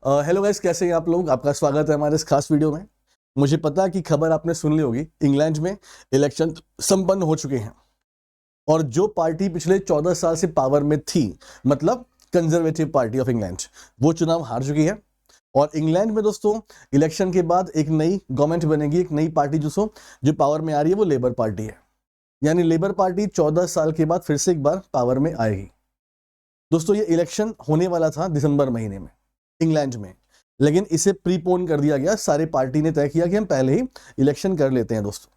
Hello guys, कैसे हैं आप लोग। आपका स्वागत है हमारे इस खास वीडियो में। मुझे पता है कि खबर आपने सुन ली होगी, इंग्लैंड में इलेक्शन संपन्न हो चुके हैं और जो पार्टी पिछले 14 साल से पावर में थी, मतलब कंजर्वेटिव पार्टी ऑफ इंग्लैंड, वो चुनाव हार चुकी है। और इंग्लैंड में दोस्तों इलेक्शन के बाद एक नई गवर्नमेंट बनेगी, एक नई पार्टी जो पावर में आ रही है वो लेबर पार्टी है। यानी लेबर पार्टी 14 साल के बाद फिर से एक बार पावर में आएगी। दोस्तों ये इलेक्शन होने वाला था दिसंबर महीने में इंग्लैंड में, लेकिन इसे प्रीपोन कर दिया गया। सारे पार्टी ने तय किया कि हम पहले ही इलेक्शन कर लेते हैं दोस्तों।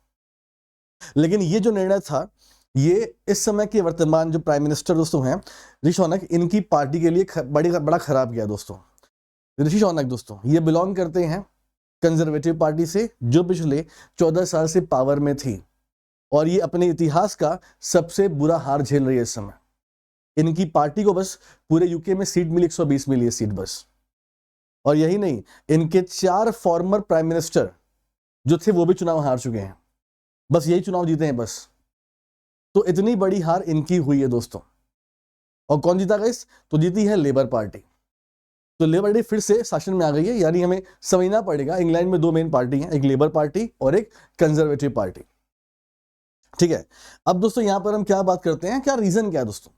लेकिन ये जो निर्णय था, ये इस समय के वर्तमान जो प्राइम मिनिस्टर दोस्तों हैं ऋषि सुनक, इनकी पार्टी के लिए बड़ा खराब गया दोस्तों। ऋषि सुनक दोस्तों ये बिलोंग करते हैं कंजर्वेटिव पार्टी से, जो पिछले 14 साल से पावर में थी और ये अपने इतिहास का सबसे बुरा हार झेल रही है इस समय। इनकी पार्टी को बस पूरे यूके में सीट मिली, 120 मिली है सीट बस। और यही नहीं, इनके 4 फॉर्मर प्राइम मिनिस्टर जो थे वो भी चुनाव हार चुके हैं, बस यही चुनाव जीते हैं बस। तो इतनी बड़ी हार इनकी हुई है दोस्तों। और कौन जीता गाइस? तो जीती है लेबर पार्टी। तो लेबर पार्टी फिर से शासन में आ गई है। यानी हमें समझना पड़ेगा, इंग्लैंड में 2 मेन पार्टी हैं, एक लेबर पार्टी और एक कंजर्वेटिव पार्टी। ठीक है, अब दोस्तों यहां पर हम क्या बात करते हैं, क्या रीजन क्या है दोस्तों?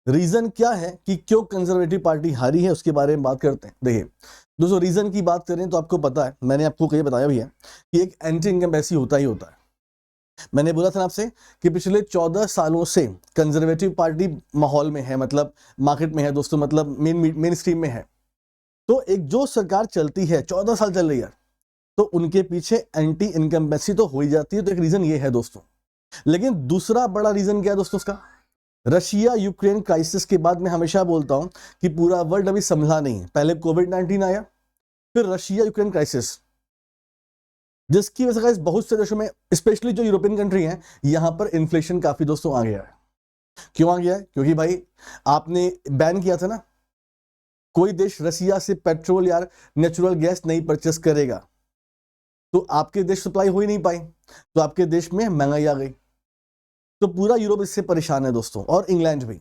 रीजन क्या है कि क्यों कंजर्वेटिव पार्टी हारी है, उसके बारे में बात करते हैं। देखिए दोस्तों, रीजन की बात करें तो आपको पता है, मैंने आपको कहीं बताया भी है कि एक एंटी इनकम्बेंसी होता ही होता है। मैंने बोला था आपसे कि पिछले 14 सालों से कंजर्वेटिव पार्टी माहौल में है, मतलब मार्केट में है दोस्तों, मतलब मेन स्ट्रीम में है। तो एक जो सरकार चलती है, 14 साल चल रही है, तो उनके पीछे एंटी इनकम्बेंसी तो हो ही जाती है। तो एक रीजन ये है दोस्तों। लेकिन दूसरा बड़ा रीजन क्या है दोस्तों उसका? रशिया यूक्रेन क्राइसिस के बाद मैं हमेशा बोलता हूं कि पूरा वर्ल्ड अभी संभला नहीं है। पहले कोविड-19 आया, फिर रशिया यूक्रेन क्राइसिस, जिसकी वजह से बहुत से देशों में, स्पेशली जो यूरोपियन कंट्री हैं, यहां पर इन्फ्लेशन काफी दोस्तों आ गया है। क्यों आ गया है? क्योंकि भाई आपने बैन किया था ना, कोई देश रशिया से पेट्रोल या नेचुरल गैस नहीं परचेस करेगा, तो आपके देश सप्लाई हो ही नहीं पाई, तो आपके देश में महंगाई आ गई। तो पूरा यूरोप इससे परेशान है दोस्तों, और इंग्लैंड भी।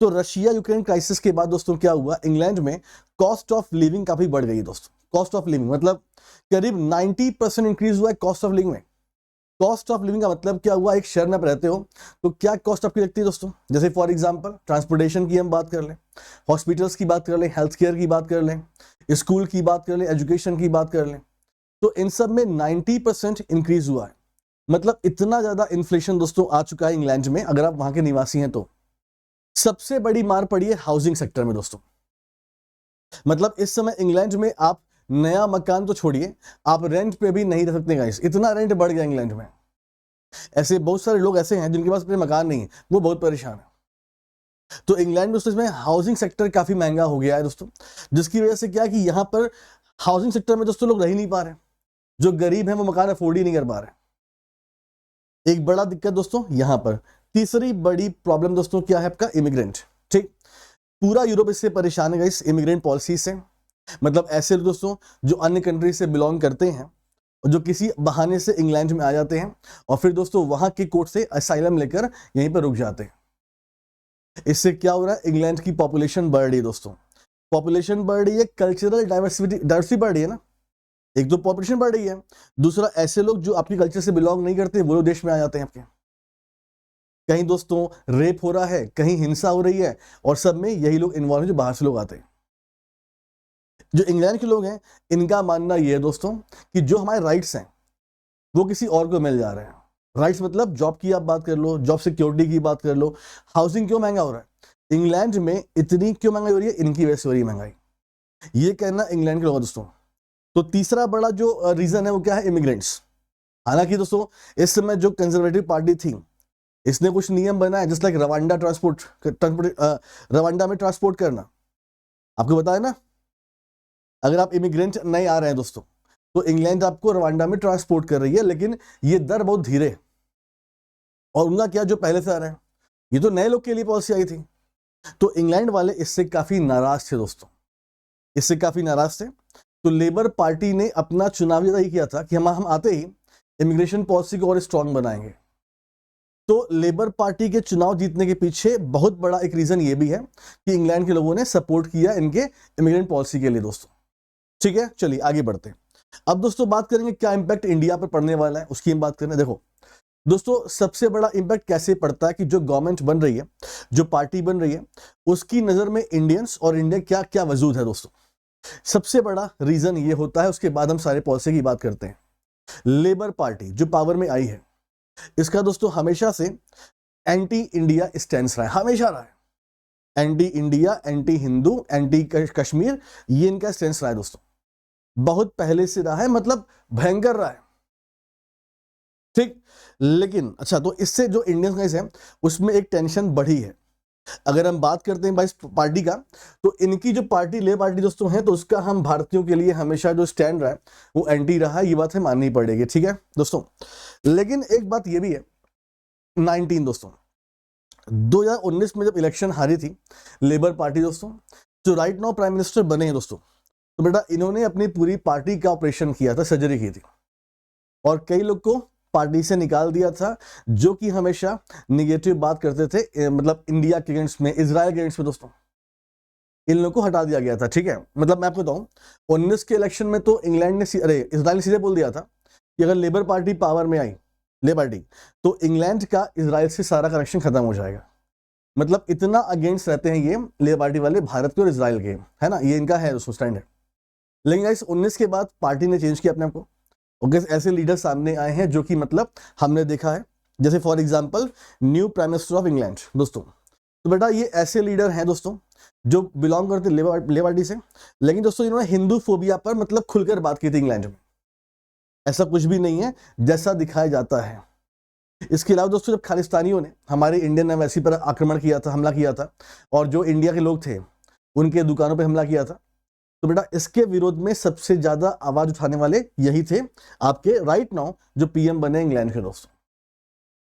तो रशिया यूक्रेन क्राइसिस के बाद दोस्तों क्या हुआ, इंग्लैंड में कॉस्ट ऑफ लिविंग काफी बढ़ गई दोस्तों। कॉस्ट ऑफ लिविंग मतलब करीब 90% इंक्रीज हुआ है कॉस्ट ऑफ लिविंग में। कॉस्ट ऑफ लिविंग का मतलब क्या हुआ, एक शहर में आप रहते हो तो क्या कॉस्ट आपकी लगती है दोस्तों? जैसे फॉर एग्जांपल ट्रांसपोर्टेशन की हम बात कर लें, हॉस्पिटल्स की बात कर लें, हेल्थ केयर की बात कर लें, स्कूल की बात कर लें, एजुकेशन की बात कर लें, तो इन सब में 90% इंक्रीज हुआ है। मतलब इतना ज्यादा इन्फ्लेशन दोस्तों आ चुका है इंग्लैंड में, अगर आप वहां के निवासी हैं तो। सबसे बड़ी मार पड़ी है हाउसिंग सेक्टर में दोस्तों। मतलब इस समय इंग्लैंड में आप नया मकान तो छोड़िए, आप रेंट पे भी नहीं रह सकते गाइस, इतना रेंट बढ़ गया इंग्लैंड में। ऐसे बहुत सारे लोग ऐसे हैं जिनके पास अपने मकान नहीं है, वो बहुत परेशान है। तो इंग्लैंड में दोस्तों इसमें हाउसिंग सेक्टर काफी महंगा हो गया है दोस्तों, जिसकी वजह से क्या कि यहां पर हाउसिंग सेक्टर में दोस्तों लोग रह ही नहीं पा रहे। जो गरीब हैं वो मकान अफोर्ड ही नहीं कर पा रहे। एक बड़ा दिक्कत दोस्तों यहां पर। तीसरी बड़ी प्रॉब्लम दोस्तों क्या है आपका? इमिग्रेंट। ठीक, पूरा यूरोप इससे परेशान है इस इमिग्रेंट पॉलिसी से। मतलब ऐसे दोस्तों जो अन्य कंट्री से बिलोंग करते हैं और जो किसी बहाने से इंग्लैंड में आ जाते हैं और फिर दोस्तों वहां के कोर्ट से असाइलम लेकर यहीं पर रुक जाते हैं। इससे क्या हो रहा है, इंग्लैंड की पॉपुलेशन बढ़ रही है दोस्तों। पॉपुलेशन बढ़ रही है, कल्चरल डाइवर्सिटी बढ़ रही है ना। एक तो पॉपुलेशन बढ़ रही है, दूसरा ऐसे लोग जो आपके कल्चर से बिलोंग नहीं करते वो लोग देश में आ जाते हैं आपके। कहीं दोस्तों रेप हो रहा है, कहीं हिंसा हो रही है, और सब में यही लोग इन्वॉल्व हैं जो बाहर से लोग आते हैं। जो इंग्लैंड के लोग हैं, इनका मानना यह है दोस्तों कि जो हमारे राइट्स हैं वो किसी और को मिल जा रहे हैं। राइट्स मतलब जॉब की आप बात कर लो, जॉब सिक्योरिटी की बात कर लो। हाउसिंग क्यों महंगा हो रहा है इंग्लैंड में, इतनी क्यों महंगाई हो रही है? इनकी वजह से हो रही है महंगाई, ये कहना इंग्लैंड के लोगों दोस्तों। तो तीसरा बड़ा जो रीजन है वो क्या है? इमिग्रेंट्स। हालांकि दोस्तों इस समय जो कंजर्वेटिव पार्टी थी, इसने कुछ नियम बनाए, जस्ट लाइक रवांडा में ट्रांसपोर्ट करना। आपको बताया ना, अगर आप इमिग्रेंट नहीं आ रहे हैं दोस्तों तो इंग्लैंड आपको रवांडा में ट्रांसपोर्ट कर रही है, लेकिन ये दर बहुत धीरे। और उनका क्या, जो पहले से आ रहे हैं, ये तो नए लोग के लिए पॉलिसी आई थी। तो इंग्लैंड वाले इससे काफी नाराज थे दोस्तों, इससे काफी नाराज थे। तो लेबर पार्टी ने अपना चुनाव यही किया था कि हम आते ही इमिग्रेशन पॉलिसी को और स्ट्रांग बनाएंगे। तो लेबर पार्टी के चुनाव जीतने के पीछे बहुत बड़ा एक रीजन ये भी है कि इंग्लैंड के लोगों ने सपोर्ट किया इनके इमिग्रेंट पॉलिसी के लिए दोस्तों। ठीक है, चलिए आगे बढ़ते हैं। अब दोस्तों बात करेंगे क्या इंपैक्ट इंडिया पर पड़ने वाला है, उसकी हम बात करें। देखो दोस्तों, सबसे बड़ा इंपैक्ट कैसे पड़ता है कि जो गवर्नमेंट बन रही है, जो पार्टी बन रही है, उसकी नजर में इंडियंस और इंडिया क्या क्या वजूद है दोस्तों। सबसे बड़ा रीजन ये होता है, उसके बाद हम सारे पॉलिसी की बात करते हैं। लेबर पार्टी जो पावर में आई है, इसका दोस्तों हमेशा से एंटी इंडिया स्टैंड रहा है, हमेशा रहा है। Anti India, anti Hindu, anti Kashmir, ये इनका स्टैंड रहा है दोस्तों, बहुत पहले से रहा है, मतलब भयंकर रहा है, ठीक। लेकिन अच्छा, तो इससे जो इंडियंस है उसमें एक टेंशन बढ़ी है। अगर हम बात करते हैं भाई पार्टी का, तो इनकी जो पार्टी ले पार्टी दोस्तों है, तो उसका हम भारतीयों के लिए हमेशा जो स्टैंड रहा है वो एंटी रहा है, ये बात है माननी पड़ेगी, ठीक है दोस्तों। लेकिन एक बात ये भी है, 19 दोस्तों 2019 में जब इलेक्शन हारी थी लेबर पार्टी दोस्तों, जो राइट नाउ प्राइम मिनिस्टर बने हैं दोस्तों, तो बेटा इन्होंने अपनी पूरी पार्टी का ऑपरेशन किया था, सर्जरी की थी, और कई लोग को पार्टी से निकाल दिया था जो कि हमेशा निगेटिव बात करते थे, मतलब इंडिया के अगेंस्ट में, इजराइल के अगेंस्ट में दोस्तों, इन लोगों को हटा दिया गया था, ठीक है। मतलब मैं आपको बताऊं, 19 के इलेक्शन में तो इंग्लैंड ने इजराइल ने सीधे बोल दिया था कि अगर लेबर पार्टी पावर में आई, लेबर पार्टी, तो इंग्लैंड का इजराइल से सारा कनेक्शन खत्म हो जाएगा। मतलब इतना अगेंस्ट रहते हैं ये लेबर पार्टी वाले भारत के और इजराइल के, है ना, ये इनका है दोस्तों स्टैंड है। लेकिन गाइस 19 के बाद पार्टी ने चेंज किया अपने आप को, और ऐसे लीडर सामने आए हैं जो कि मतलब हमने देखा है, जैसे for example new prime minister of England दोस्तों। तो बेटा ये ऐसे लीडर हैं दोस्तों जो बिलोंग करते लेबर पार्टी से, लेकिन दोस्तों इन्होंने हिंदू फोबिया पर मतलब खुलकर बात की थी इंग्लैंड में। ऐसा कुछ भी नहीं है जैसा दिखाया जाता है। इसके अलावा दोस्तों जब खालिस्तानियों ने हमारे इंडियन एम्बेसी पर आक्रमण किया था, हमला किया था, और जो इंडिया के लोग थे उनके दुकानों पर हमला किया था, तो बेटा इसके विरोध में सबसे ज्यादा आवाज उठाने वाले यही थे आपके राइट नाउ जो पीएम बने इंग्लैंड के दोस्तों,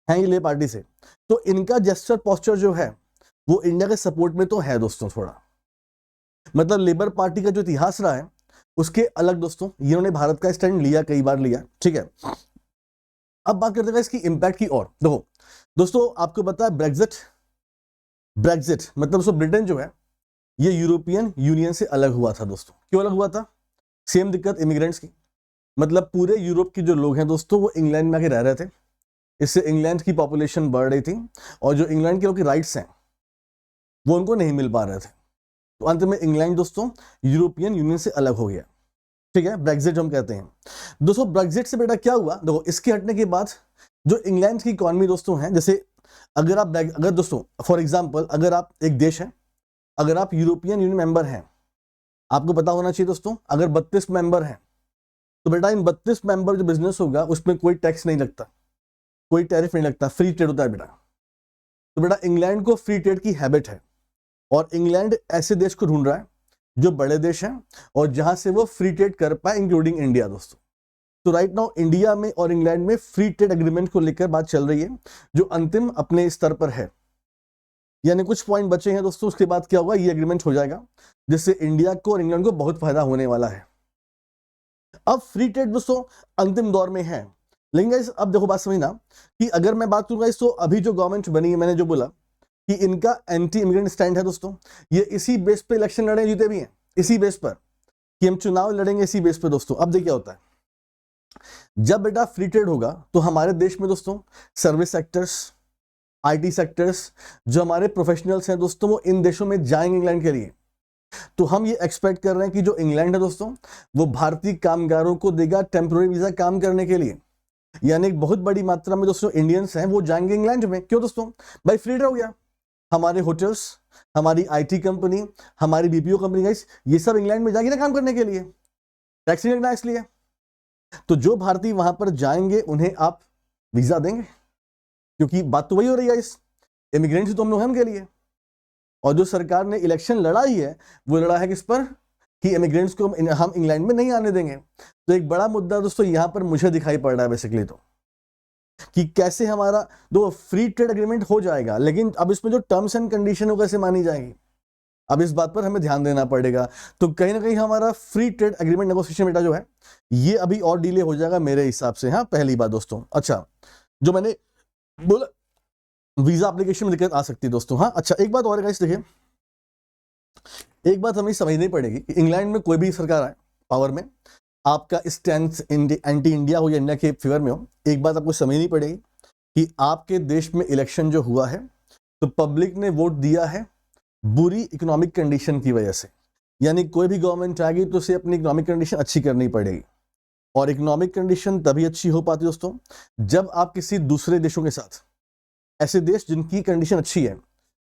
हैं ये लेबर पार्टी से। तो इनका जेस्चर पोस्चर जो है वो इंडिया के सपोर्ट में तो है दोस्तों थोड़ा, मतलब लेबर पार्टी का जो इतिहास रहा है उसके अलग दोस्तों इन्होंने भारत का स्टैंड लिया, कई बार लिया, ठीक है। अब बात करते हैं इसकी इंपैक्ट की। और देखो दोस्तों, आपको पता है ब्रेग्जिट, ब्रेग्जिट मतलब दोस्तों ब्रिटेन जो है ये यूरोपियन यूनियन से अलग हुआ था दोस्तों। क्यों अलग हुआ था? सेम दिक्कत इमिग्रेंट्स की, मतलब पूरे यूरोप के जो लोग हैं दोस्तों वो इंग्लैंड में आके रह रहे थे, इससे इंग्लैंड की पॉपुलेशन बढ़ रही थी, और जो इंग्लैंड के लोग के राइट्स हैं वो उनको नहीं मिल पा रहे थे। तो अंत में इंग्लैंड दोस्तों यूरोपियन यूनियन से अलग हो गया, ठीक है, ब्रेग्जिट हम कहते हैं दोस्तों। ब्रेग्जिट से बेटा क्या हुआ, देखो इसके हटने के बाद जो इंग्लैंड की इकॉनमी दोस्तों है, जैसे अगर दोस्तों फॉर एग्जाम्पल अगर आप एक देश है, अगर आप यूरोपियन यूनियन मेंबर हैं, आपको पता होना चाहिए दोस्तों, अगर 32 मेंबर हैं तो बेटा इन 32 मेंबर जो बिजनेस होगा उसमें कोई टैक्स नहीं लगता, कोई टैरिफ नहीं लगता, फ्री ट्रेड होता है बेटा। तो बेटा इंग्लैंड को फ्री ट्रेड की हैबिट है, और इंग्लैंड ऐसे देश को ढूंढ रहा है जो बड़े देश हैं और जहां से वो फ्री ट्रेड कर पाए, इंक्लूडिंग इंडिया दोस्तों। तो राइट नाउ इंडिया में और इंग्लैंड में फ्री ट्रेड एग्रीमेंट को लेकर बात चल रही है, जो अंतिम अपने स्तर पर है, यानी कुछ पॉइंट बचे हैं दोस्तों, उसके बाद क्या होगा, ये एग्रीमेंट हो जाएगा, जिससे इंडिया को और इंग्लैंड को बहुत फायदा होने वाला है। अब फ्री ट्रेड दोस्तों अंतिम दौर में है, लेकिन गाइस अब देखो बात समझना कि अगर मैं बात करूं गाइस, तो अभी जो गवर्नमेंट बनी है, मैंने जो बोला कि इनका एंटी इमिग्रेंट स्टैंड है दोस्तों, ये इसी बेस पे इलेक्शन लड़े जीते भी हैं, इसी बेस पर कि हम चुनाव लड़ेंगे, इसी बेस पे दोस्तों। अब देखिए क्या होता है, जब बेटा फ्री ट्रेड होगा तो हमारे देश में दोस्तों सर्विस सेक्टर्स, आईटी सेक्टर्स, जो हमारे प्रोफेशनल्स हैं दोस्तों, वो इन देशों में जाएंगे इंग्लैंड के लिए। तो हम ये एक्सपेक्ट कर रहे हैं कि जो इंग्लैंड है दोस्तों वो भारतीय कामगारों को देगा टेम्पोररी वीजा काम करने के लिए, यानी एक बहुत बड़ी मात्रा में दोस्तों इंडियंस हैं वो जाएंगे इंग्लैंड में। क्यों दोस्तों? भाई फ्री ट्रेड हो गया, हमारे होटल्स, हमारी आईटी कंपनी, हमारी बीपीओ कंपनी गाइस, ये सब इंग्लैंड में जाएंगे ना काम करने के लिए, टैक्स नहीं लगना इसलिए। तो जो भारतीय वहां पर जाएंगे उन्हें आप वीजा देंगे, क्योंकि बात तो वही हो रही है, इस इमिग्रेंट्स तो हम लोग हैं उनके लिए। और जो सरकार ने इलेक्शन लड़ा ही है वो लड़ा है किस पर, कि इमिग्रेंट्स को हम इंग्लैंड में नहीं आने देंगे। तो एक बड़ा मुद्दा दोस्तों यहां पर मुझे दिखाई पड़ रहा है बेसिकली, तो कि कैसे हमारा दो फ्री ट्रेड एग्रीमेंट हो जाएगा, लेकिन अब इसमें जो टर्म्स एंड कंडीशन हो कैसे मानी जाएगी, अब इस बात पर हमें ध्यान देना पड़ेगा। तो कहीं ना कहीं हमारा फ्री ट्रेड एग्रीमेंट नेगोशिएशन बेटा जो है ये अभी और डिले हो जाएगा मेरे हिसाब से। हाँ पहली बात दोस्तों, अच्छा जो मैंने बोला वीजा एप्लीकेशन में दिक्कत आ सकती है दोस्तों। हाँ अच्छा एक बात और गाइस देखिए, एक बात हमें समझनी पड़ेगी कि इंग्लैंड में कोई भी सरकार आए, पावर में, आपका स्टैंड एंटी इंडिया हो या इंडिया के फेवर में हो, एक बात आपको समझनी पड़ेगी कि आपके देश में इलेक्शन जो हुआ है तो पब्लिक ने वोट दिया है बुरी इकोनॉमिक कंडीशन की वजह से। यानी कोई भी गवर्नमेंट आएगी तो उसे अपनी इकोनॉमिक कंडीशन अच्छी करनी पड़ेगी, और इकोनॉमिक कंडीशन तभी अच्छी हो पाती है दोस्तों जब आप किसी दूसरे देशों के साथ, ऐसे देश जिनकी कंडीशन अच्छी है,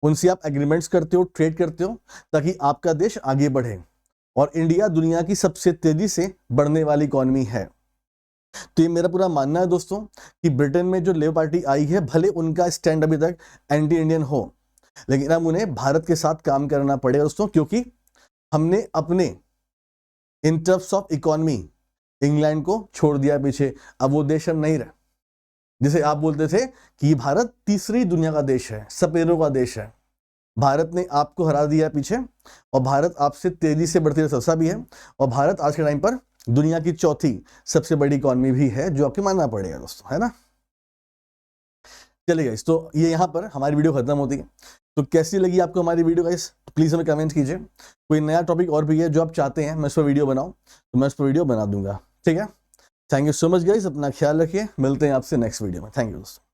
उनसे आप एग्रीमेंट्स करते हो, ट्रेड करते हो, ताकि आपका देश आगे बढ़े। और इंडिया दुनिया की सबसे तेजी से बढ़ने वाली इकॉनमी है। तो ये मेरा पूरा मानना है दोस्तों कि ब्रिटेन में जो लेबर पार्टी आई है, भले उनका स्टैंड अभी तक एंटी इंडियन हो, लेकिन अब उन्हें भारत के साथ काम करना पड़ेगा दोस्तों, क्योंकि हमने अपने in terms of economy England को छोड़ दिया पीछे। अब वो देश अब नहीं रहा। जिसे आप बोलते थे कि भारत तीसरी दुनिया का देश है, सपेरों का देश है, भारत ने आपको हरा दिया पीछे, और भारत आपसे तेजी से बढ़ती सस्ता भी है, और भारत आज के टाइम पर दुनिया की चौथी सबसे बड़ी इकॉनमी भी है, जो आपको मानना पड़ेगा दोस्तों, है ना। चलिए गाइस, तो ये यहाँ पर हमारी वीडियो खत्म होती है। तो कैसी लगी आपको हमारी वीडियो गाइस, प्लीज हमें कमेंट कीजिए। कोई नया टॉपिक और भी है जो आप चाहते हैं मैं इस पर वीडियो बनाऊं, तो मैं इस पर वीडियो बना दूंगा, ठीक है। Thank you so much guys, अपना ख्याल रखिए, मिलते हैं आपसे नेक्स्ट वीडियो में। थैंक यू दोस्तों।